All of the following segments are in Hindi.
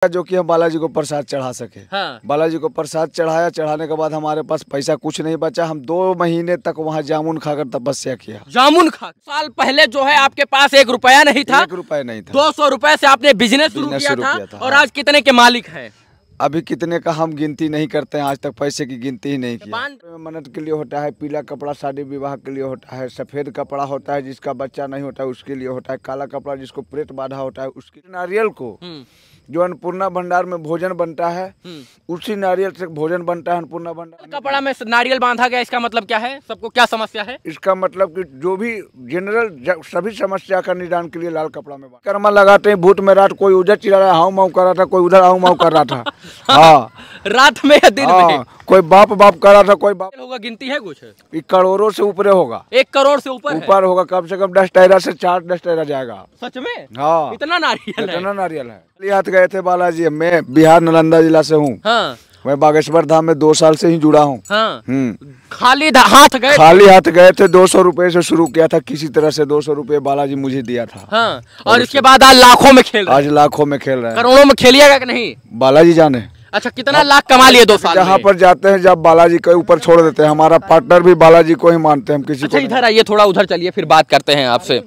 जो कि हम बालाजी को प्रसाद चढ़ा सके। हाँ। बालाजी को प्रसाद चढ़ाया, चढ़ाने के बाद हमारे पास पैसा कुछ नहीं बचा। हम 2 महीने तक वहाँ जामुन खाकर तपस्या किया। जामुन खा साल पहले जो है आपके पास 1 रुपया नहीं था। 1 रुपया नहीं था। 200 रुपए से आपने बिजनेस शुरू किया था। और आज कितने के मालिक हैं? अभी कितने का हम गिनती नहीं करते हैं, आज तक पैसे की गिनती ही नहीं की। मन्नत के लिए होता है, पीला कपड़ा शादी विवाह के लिए होता है, सफेद कपड़ा होता है जिसका बच्चा नहीं होता है उसके लिए होता है, काला कपड़ा जिसको प्रेत बाधा होता है उसके। नारियल को जो अन्नपूर्णा भंडार में भोजन बनता है उसी नारियल से भोजन बनता है। अन्नपूर्णा भंडार कपड़ा में नारियल बांधा गया, इसका मतलब क्या है? सबको क्या समस्या है? इसका मतलब कि जो भी जनरल सभी समस्या का निदान के लिए लाल कपड़ा में कर्मा लगाते हैं। भूत में रात कोई उधर चिल्ला रहा है, हाउ माउ कर रहा था, कोई उधर हाउ माउ कर रहा था। हाँ, रात में या दिन में? कोई बाप बाप कर रहा था, कोई बाप होगा। गिनती है कुछ? करोड़ों से ऊपर होगा। 1 करोड़ से ऊपर होगा। कम से कम 10 टायरा से 4 10 टायरा जाएगा। सच में? हाँ, इतना नारियल है। हाथ गए थे बालाजी। मैं बिहार नालंदा जिला से हूँ। हाँ। मैं बागेश्वर धाम में 2 साल से ही जुड़ा हूँ। हाँ। खाली हाथ गए थे। 200 रुपए से शुरू किया था, किसी तरह से 200 रुपए बालाजी मुझे दिया था। हाँ। और इसके बाद आज लाखों में खेल रहे हैं। आज लाखों में खेल रहे हैं। करोड़ों में खेलिएगा कि नहीं? बालाजी जाने। अच्छा, कितना लाख कमा लिए 2 साल? जहाँ पर जाते हैं जब बालाजी के ऊपर छोड़ देते हैं। हमारा पार्टनर भी बालाजी को ही मानते हैं, हम किसी को। इधर आइए, थोड़ा उधर चलिए, फिर बात करते हैं आपसे।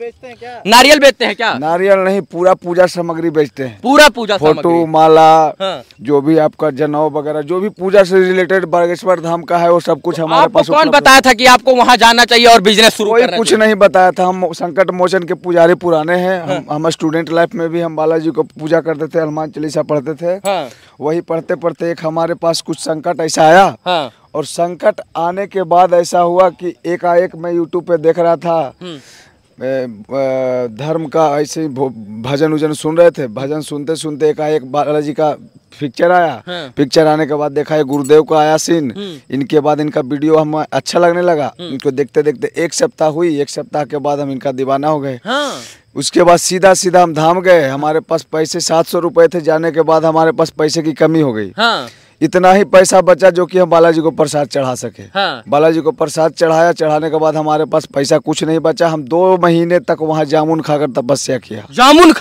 नारियल बेचते हैं क्या? नारियल नहीं, पूरा पूजा सामग्री बेचते हैं। पूरा पूजा फोटो, माला, जो भी आपका जनेऊ वगैरह जो भी पूजा से रिलेटेड बागेश्वर धाम का है वो सब कुछ हमारे पास। कौन बताया था कि आपको वहाँ जाना चाहिए और बिजनेस शुरू करना चाहिए? कुछ नहीं बताया था। हम संकट मोचन के पुजारी पुराने हैं। हम स्टूडेंट लाइफ में भी हम बालाजी को पूजा करते थे, हनुमान चालीसा पढ़ते थे। वही पढ़ते पढ़ते एक हमारे पास कुछ संकट ऐसा आया। हाँ। और संकट आने के बाद ऐसा हुआ कि एकाएक मैं यूट्यूब पे देख रहा था, धर्म का ऐसे ही भजन उजन सुन रहे थे। भजन सुनते सुनते एकाएक बालाजी का पिक्चर आया। हाँ। पिक्चर आने के बाद देखा है गुरुदेव का आया सीन। इनके बाद इनका वीडियो हमें अच्छा लगने लगा। इनको देखते देखते 1 सप्ताह हुई। 1 सप्ताह के बाद हम इनका दीवाना हो गए। हाँ। उसके बाद सीधा सीधा हम धाम गए। हमारे पास पैसे 700 रुपए थे। जाने के बाद हमारे पास पैसे की कमी हो गई। हाँ। इतना ही पैसा बचा जो कि हम बालाजी को प्रसाद चढ़ा सके। हाँ। बालाजी को प्रसाद चढ़ाया, चढ़ाने के बाद हमारे पास पैसा कुछ नहीं बचा। हम 2 महीने तक वहाँ जामुन खाकर तपस्या किया। जामुन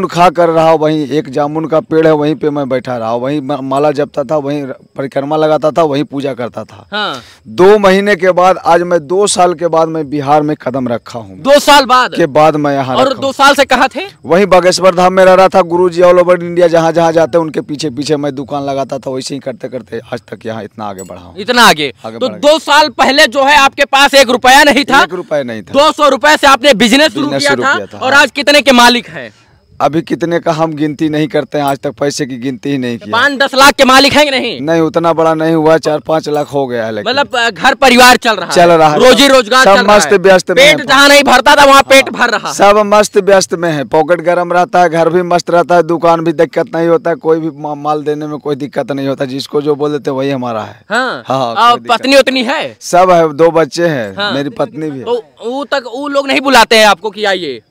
खा कर रहा। वहीं एक जामुन का पेड़ है, वहीं पे मैं बैठा रहा। वहीं माला जपता था, वहीं परिक्रमा लगाता था, वहीं पूजा करता था। हाँ। 2 महीने के बाद आज मैं 2 साल के बाद मैं बिहार में कदम रखा हूँ। 2 साल बाद मैं यहाँ। और 2 साल से कहाँ थे? वहीं बागेश्वर धाम में रह रहा था। गुरुजी ऑल ओवर इंडिया जहाँ जहाँ जाते उनके पीछे पीछे मैं दुकान लगाता था। वैसे ही करते करते आज तक यहाँ इतना आगे बढ़ा हूँ। इतना आगे तो 2 साल पहले जो है आपके पास 1 रुपया नहीं था। 1 रुपया नहीं था। 200 रुपए से आपने बिजनेस शुरू किया था। और आज कितने के मालिक हैं? अभी कितने का हम गिनती नहीं करते हैं, आज तक पैसे की गिनती ही नहीं की। 5-10 लाख के मालिक हैं कि नहीं? नहीं, उतना बड़ा नहीं हुआ। 4-5 लाख हो गया है। मतलब घर परिवार चल रहा है। रोजी रोजगार सब मस्त व्यस्त। पेट जहाँ नहीं भरता था वहाँ पेट भर रहा। सब मस्त व्यस्त में है। पॉकेट गर्म रहता है, घर भी मस्त रहता है, दुकान भी दिक्कत नहीं होता है, कोई भी माल देने में कोई दिक्कत नहीं होता। जिसको जो बोल देते वही हमारा है। हाँ। पत्नी उतनी है? सब है, 2 बच्चे हैं। मेरी पत्नी भी है। तो वो लोग नहीं बुलाते हैं आपको कि आइए?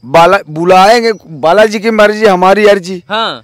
बुलाएंगे, बालाजी की मर्जी, हमारी अर्जी। हाँ।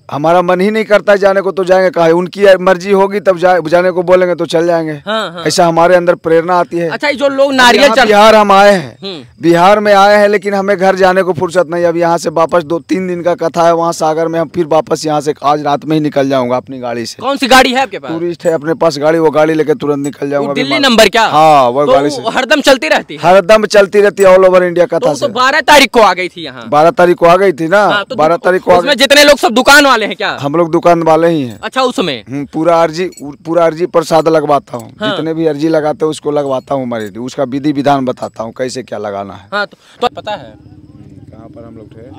हमारा मन ही नहीं करता जाने को तो जाएंगे कहाँ? उनकी मर्जी होगी तब जाने को बोलेंगे तो चल जाएंगे। हाँ। ऐसा हमारे अंदर प्रेरणा आती है। अच्छा, जो लोग नारियल बिहार हम आए हैं, बिहार में आए हैं, लेकिन हमें घर जाने को फुर्सत नहीं। अब यहाँ से वापस 2-3 दिन का कथा है वहाँ सागर में। हम फिर वापस यहाँ से आज रात में ही निकल जाऊंगा अपनी गाड़ी से। कौन सी गाड़ी है आपके पास? टूरिस्ट है अपने पास गाड़ी, वो गाड़ी लेके तुरंत निकल जाऊंगा। दिल्ली नंबर क्या? हाँ, वो गाड़ी से हरदम चलती रहती है। हरदम चलती रहती है ऑल ओवर इंडिया कथा से। 12 तारीख को आ गई थी यहाँ। 12 तारीख को आ गई थी ना। 12 तारीख को। उसमें जितने लोग सब दुकान वाले हैं क्या? हम लोग दुकान वाले ही हैं। अच्छा, उसमें पूरा अर्जी प्रसाद लगवाता हूँ। हाँ। जितने भी अर्जी लगाते हैं उसको लगवाता हूँ। हमारे उसका विधि विधान बताता हूँ कैसे क्या लगाना है। हाँ, तो पता है कहाँ पर हम लोग थे?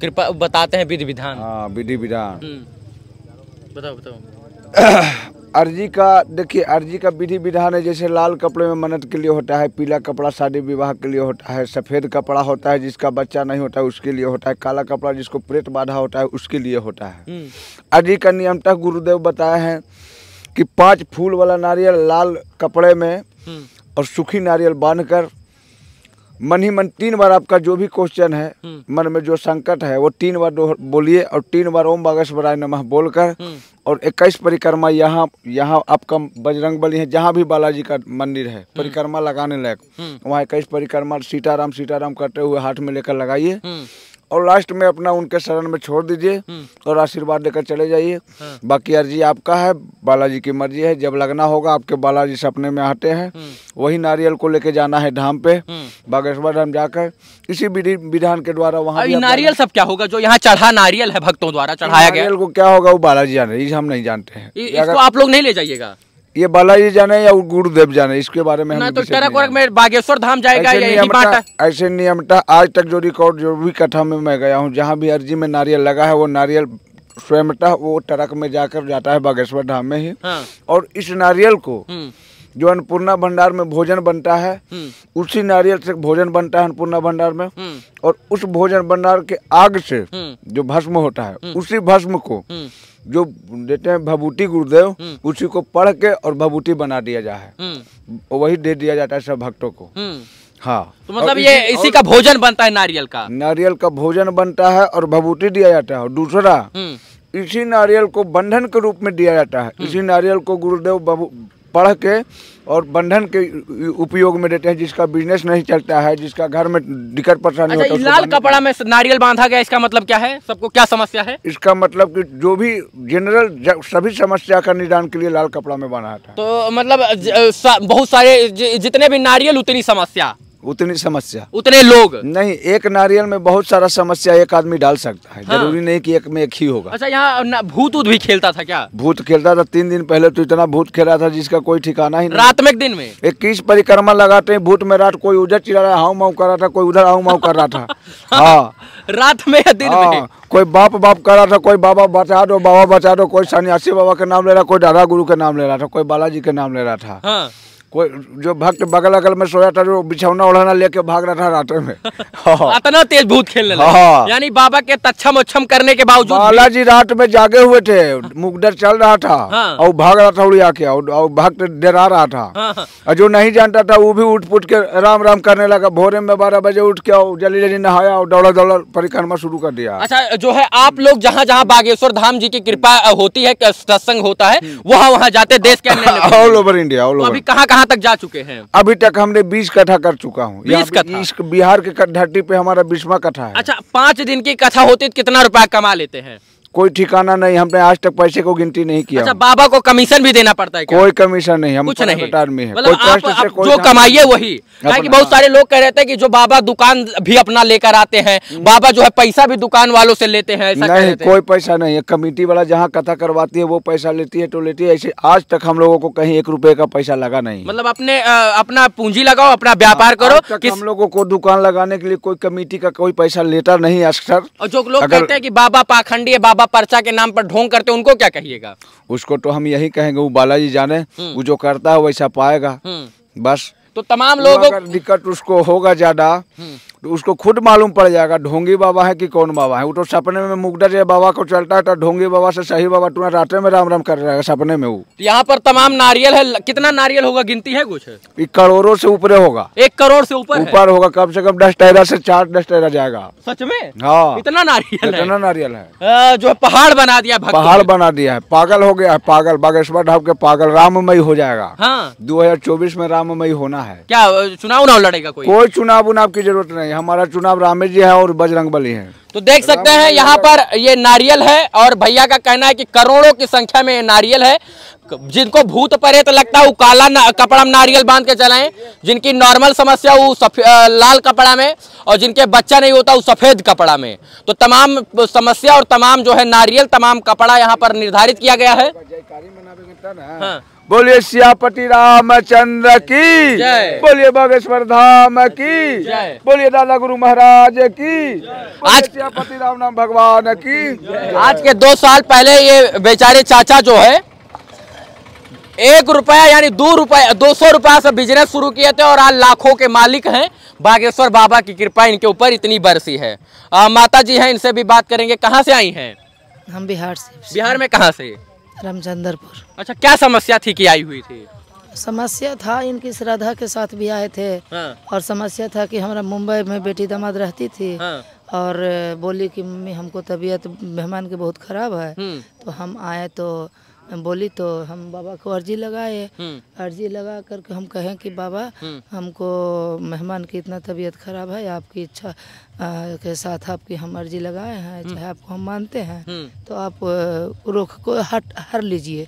कृपा बताते हैं विधि विधान। हाँ, विधि विधान बताओ। अर्जी का देखिए, अर्जी का विधि विधान है। जैसे लाल कपड़े में मन्नत के लिए होता है, पीला कपड़ा शादी विवाह के लिए होता है, सफेद कपड़ा होता है जिसका बच्चा नहीं होता है उसके लिए होता है, काला कपड़ा जिसको प्रेत बाधा होता है उसके लिए होता है। अर्जी का नियमतः गुरुदेव बताए हैं कि 5 फूल वाला नारियल लाल कपड़े में और सूखी नारियल बांधकर मन ही मन 3 बार आपका जो भी क्वेश्चन है, मन में जो संकट है वो 3 बार बोलिए और 3 बार ओम बागेश्वराय नमः बोलकर और 21 परिक्रमा यहाँ आपका बजरंगबली है, जहाँ भी बालाजी का मंदिर है परिक्रमा लगाने लायक, वहाँ 21 परिक्रमा सीताराम सीताराम करते हुए हाथ में लेकर लगाइए और लास्ट में अपना उनके शरण में छोड़ दीजिए और आशीर्वाद देकर चले जाइए। बाकी अर्जी आपका है, बालाजी की मर्जी है। जब लगना होगा, आपके बालाजी सपने में आते हैं, वही नारियल को लेके जाना है धाम पे, बागेश्वर धाम जाकर इसी विधान के द्वारा वहाँ नारियल सब क्या होगा जो यहाँ चढ़ा नारियल है भक्तों द्वारा चढ़ाया गया, नारियल को क्या होगा वो बालाजी जाने, हम नहीं जानते हैं। इसको आप लोग नहीं ले जाइएगा, ये बालाजी जाने या गुरुदेव जाने, इसके बारे में तो ट्रक वर्क में बागेश्वर धाम जाएगा या यही बाटा? ऐसे नियम था आज तक जो रिकॉर्ड जो भी कथा में मैं गया हूँ, जहाँ भी अर्जी में नारियल लगा है वो नारियल स्वयं वो ट्रक में जाकर जाता है बागेश्वर धाम में ही। और इस नारियल को जो अन्नपूर्णा भंडार में भोजन बनता है, उसी नारियल से भोजन बनता है अन्नपूर्णा भंडार में। और उस भोजन भंडार के आग से जो भस्म होता है, उसी भस्म को जो देते हैं भभूति गुरुदेव, उसी को पढ़ के और भभूति बना दिया जाए, वही दे दिया जाता है सब भक्तों को। हाँ, तो मतलब ये इसी का भोजन बनता है, नारियल का भोजन बनता है और भभूति दिया जाता है। और दूसरा, इसी नारियल को बंधन के रूप में दिया जाता है। इसी नारियल को गुरुदेव पढ़ के और बंधन के उपयोग में देते हैं, जिसका बिजनेस नहीं चलता है, जिसका घर में दिक्कत परेशानी होता है। लाल कपड़ा में नारियल बांधा गया, इसका मतलब क्या है? सबको क्या समस्या है? इसका मतलब कि जो भी जनरल सभी समस्या का निदान के लिए लाल कपड़ा में बांधा था। तो मतलब बहुत सारे जितने भी नारियल उतनी समस्या, उतनी समस्या, उतने लोग नहीं। एक नारियल में बहुत सारा समस्या एक आदमी डाल सकता है। जरूरी नहीं कि एक में एक ही होगा। अच्छा, यहाँ भूत भी खेलता था क्या? भूत खेलता था। 3 दिन पहले तो इतना भूत खेला था जिसका कोई ठिकाना ही नहीं। रात में, दिन में 21 परिक्रमा लगाते हैं भूत में। रात कोई उधर चिल्ला रहा, हाउ माउ कर रहा था, कोई उधर हाउ माउ कर रहा था। हाँ, रात में या दिन में? कोई बाप कर रहा था, कोई बाबा बचा दो, बाबा बचा दो, कोई सन्यासी बाबा का नाम ले रहा, कोई दादा गुरु का नाम ले रहा था, कोई बालाजी का नाम ले रहा था। कोई जो भक्त बगल अगल में सोया था, जो बिछौना उड़ाना लेके भाग रहा था रात में। इतना तेज भूत खेलने लगा। यानी बाबा के तच्छम उच्छम करने के बावजूद बालाजी रात में जागे हुए थे, मुकदर चल रहा था और भाग रहा था उड़िया के, और भक्त डरा रहा था। और जो नहीं जानता था वो भी उठ पुट के राम राम करने लगा। भोरे में 12 बजे उठ के जल्दी जल्दी नहाया और दौड़ा दौड़ा परिक्रमा शुरू कर दिया। अच्छा, जो है आप लोग जहाँ जहाँ बागेश्वर धाम जी की कृपा होती है, सत्संग होता है, वहाँ जाते देश के all over India, all over. अभी कहाँ तक जा चुके हैं? अभी तक हमने 20 कथा कर चुका हूँ। 20 कथा? बिहार के धरती पे हमारा 20वां कथा है। अच्छा, 5 दिन की कथा होती तो कितना रुपया कमा लेते हैं? कोई ठिकाना नहीं, हमने आज तक पैसे को गिनती नहीं किया। अच्छा, बाबा को कमीशन भी देना पड़ता है क्या? कोई कमीशन नहीं, हम कुछ नहीं। आदमी है। मतलब आप जो कमाइए वही। कि बहुत सारे लोग कह रहे थे कि जो बाबा दुकान भी अपना लेकर आते हैं, बाबा जो है पैसा भी दुकान वालों से लेते हैं, ऐसा नहीं? कोई पैसा नहीं है। कमेटी वाला जहाँ कथा करवाती है वो पैसा लेती है तो लेती है। ऐसे आज तक हम लोगों को कहीं 1 रुपए का पैसा लगा नहीं। मतलब अपना पूंजी लगाओ, अपना व्यापार करो। हम लोगों को दुकान लगाने के लिए कोई कमेटी का कोई पैसा लेता नहीं अक्सर। और जो लोग कहते हैं कि बाबा पाखंडी है, बाबा पर्चा के नाम ढोंग करते, उनको क्या कहिएगा? उसको तो हम यही कहेंगे, वो बालाजी जाने, वो जो करता है वैसा पाएगा बस। तो तमाम लोगों अगर दिक्कत उसको होगा ज्यादा तो उसको खुद मालूम पड़ जाएगा ढोंगी बाबा है कि कौन बाबा है। वो तो सपने में मुकदर ये बाबा को चलता है तो ढोंगी बाबा से सही बाबा तुम्हें रात में राम राम कर रहेगा सपने में। वो यहाँ पर तमाम नारियल है। कितना नारियल होगा, गिनती है कुछ? करोड़ों से ऊपर होगा। 1 करोड़ से ऊपर होगा। कम से कम 10 टैरा से 4-10 टैरा जाएगा। सच में? हाँ, इतना नारियल है। इतना नारियल है जो पहाड़ बना दिया, पहाड़ बना दिया है। पागल हो गया है, पागल। बागेश्वर धाम के पागल राममय हो जाएगा। 2024 में राममय होना है। क्या चुनाव लड़ेगा कोई चुनाव की जरूरत नहीं। हमारा चुनाव रामे जी है और बजरंगबली है। तो देख सकते हैं यहाँ पर ये नारियल है और भैया का कहना है कि करोड़ों की संख्या में नारियल है। जिनको भूत प्रेत लगता है वो काला कपड़ा में नारियल बांध के चलाएं, जिनकी नॉर्मल समस्या वो लाल कपड़ा में, और जिनके बच्चा नहीं होता वो सफेद कपड़ा में। तो तमाम समस्या और तमाम जो है नारियल, तमाम कपड़ा यहाँ पर निर्धारित किया गया है। हाँ। बोलिए सियापति रामचंद्र की जय, बोलिए बागेश्वर धाम की जय, बोलिए दादा गुरु महाराज की, आज सियापति राम नाम भगवान की। आज के 2 साल पहले ये बेचारे चाचा जो है 1 रुपया यानी 200 रुपया से बिजनेस शुरू किए थे और आज लाखों के मालिक हैं। बागेश्वर बाबा की कृपा इनके ऊपर इतनी बरसी है। माता जी हैं, इनसे भी बात करेंगे। कहाँ से आई हैं? हम बिहार से। बिहार में कहाँ से? रामचंद्रपुर। अच्छा, क्या समस्या थी कि आई हुई थी? समस्या था इनकी श्रद्धा के साथ भी आए थे। और समस्या था कि हमारा मुंबई में बेटी दामाद रहती थी और बोली कि मम्मी हमको तबीयत मेहमान की बहुत खराब है। तो हम आए तो बोली तो हम बाबा को अर्जी लगाए। अर्जी लगा करके हम कहें कि बाबा हमको मेहमान की इतना तबीयत खराब है, आपकी इच्छा के साथ आपकी हम अर्जी लगाए हैं, चाहे आपको हम मानते हैं तो आप रोग को हर लीजिए,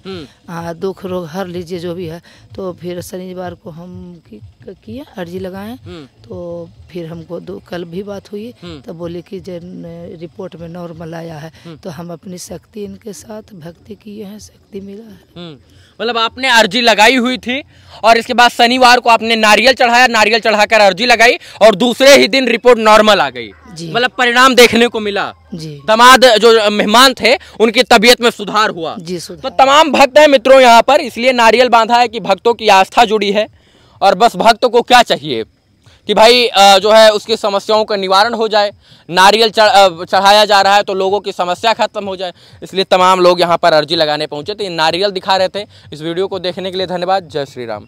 दुख रोग हर लीजिए जो भी है। तो फिर शनिवार को हम किए अर्जी लगाएं, तो फिर हमको कल भी बात हुई तो बोले कि रिपोर्ट में नॉर्मल आया है। तो हम अपनी शक्ति इनके साथ भक्ति किए हैं, शक्ति मिला है। मतलब आपने अर्जी लगाई हुई थी और इसके बाद शनिवार को आपने नारियल चढ़ाया, नारियल चढ़ाकर अर्जी लगाई और दूसरे ही दिन रिपोर्ट नॉर्मल आ गई। मतलब परिणाम देखने को मिला जी। दामाद जो मेहमान थे उनकी तबीयत में सुधार हुआ जी। तो तमाम भक्त हैं मित्रों यहाँ पर, इसलिए नारियल बांधा है कि भक्तों की आस्था जुड़ी है। और बस भक्तों को क्या चाहिए कि भाई जो है उसकी समस्याओं का निवारण हो जाए। नारियल चढ़ाया जा रहा है तो लोगों की समस्या खत्म हो जाए, इसलिए तमाम लोग यहाँ पर अर्जी लगाने पहुँचे। तो ये नारियल दिखा रहे थे। इस वीडियो को देखने के लिए धन्यवाद। जय श्री राम।